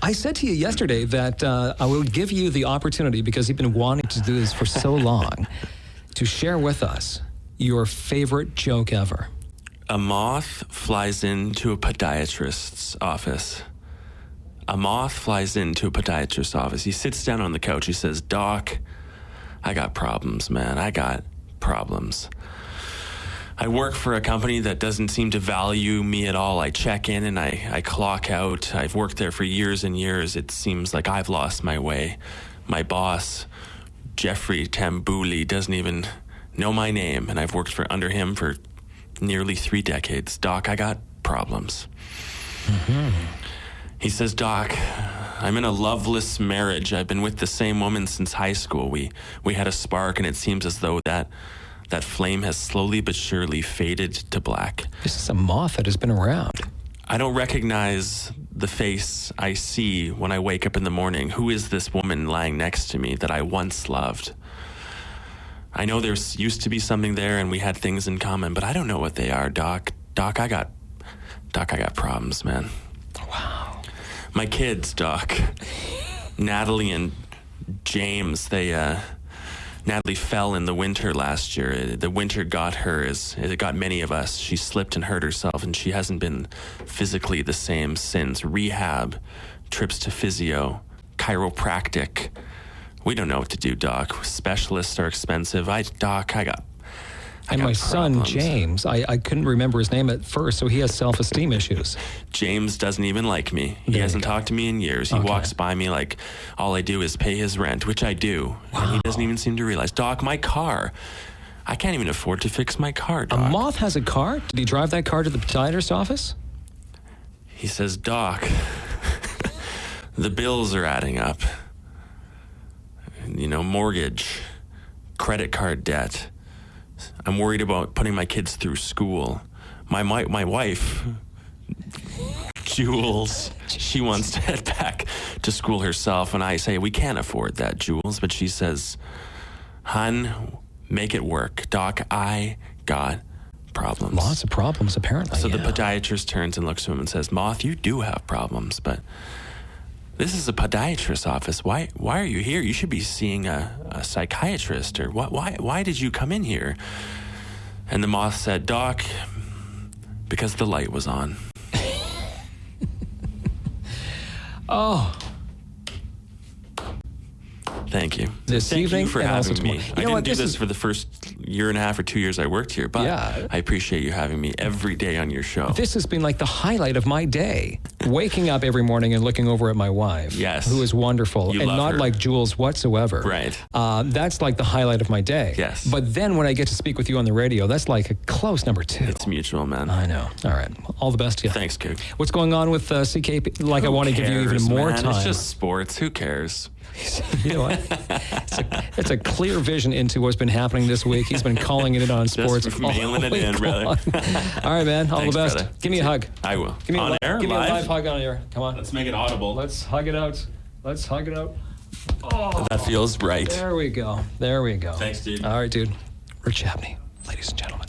I said to you yesterday that I would give you the opportunity, because you've been wanting to do this for so long, to share with us your favorite joke ever. A moth flies into a podiatrist's office. A moth flies into a podiatrist's office. He sits down on the couch. He says, "Doc, I got problems, man. I got problems. I work for a company that doesn't seem to value me at all. I check in and I clock out. I've worked there for years and years. It seems like I've lost my way. My boss, Jeffrey Tambouli, doesn't even know my name, and I've worked under him for nearly 3 decades. Doc, I got problems." Mm-hmm. He says, "Doc, I'm in a loveless marriage. I've been with the same woman since high school. We had a spark, and it seems as though that flame has slowly but surely faded to black. This is a moth that has been around. I don't recognize the face I see when I wake up in the morning. Who is this woman lying next to me that I once loved? I know there used to be something there and we had things in common, but I don't know what they are, Doc. Doc, I got problems, man. Wow. My kids, Doc. Natalie and James, Natalie fell in the winter last year. The winter got her, as it got many of us. She slipped and hurt herself, and she hasn't been physically the same since. Rehab, trips to physio, chiropractic. We don't know what to do, Doc. Specialists are expensive. Doc, I got And my son, problems. James, I couldn't remember his name at first, so he has self-esteem issues. James doesn't even like me. He hasn't talked to me in years. He walks by me like all I do is pay his rent, which I do. Wow. And he doesn't even seem to realize. Doc, my car. I can't even afford to fix my car, Doc. A moth has a car? Did he drive that car to the podiatrist's office? He says, Doc, the bills are adding up. You know, mortgage, credit card debt. I'm worried about putting my kids through school. My wife, Jules, she wants to head back to school herself, and I say, we can't afford that, Jules. But she says, "Hun, make it work. Doc, I got problems." Lots of problems, apparently. So the podiatrist turns and looks to him and says, "Moth, you do have problems, but this is a podiatrist's office. Why are you here? You should be seeing a psychiatrist. Or why did you come in here?" And the moth said, "Doc, because the light was on." Oh. Thank you. This Thank evening you for and also having me. tomorrow. I You know what, didn't do this this for the first year and a half or 2 years I worked here, but Yeah. I appreciate you having me every day on your show. This has been like the highlight of my day. Waking up every morning and looking over at my wife. Yes. Who is wonderful. You and love not her. like Jules whatsoever. Right. That's like the highlight of my day. Yes. But then when I get to speak with you on the radio, that's like a close number 2. It's mutual, man. I know. All right. All the best to you. Thanks, Coog. What's going on with CKP? Like, I want to give you even more man? time. It's just sports. Who cares? You know what? It's a clear vision into what's been happening this week. He's been calling it in on sports. Just mailing it in, brother. All right, man. All Thanks, the best. brother. Give me a hug. I will. Give me On air? Give me a Live? live hug on air. Come on. Let's make it audible. Let's hug it out. Let's hug it out. Oh, That feels right. there we go. There we go. Thanks, dude. All right, dude. Rich Abney, ladies and gentlemen.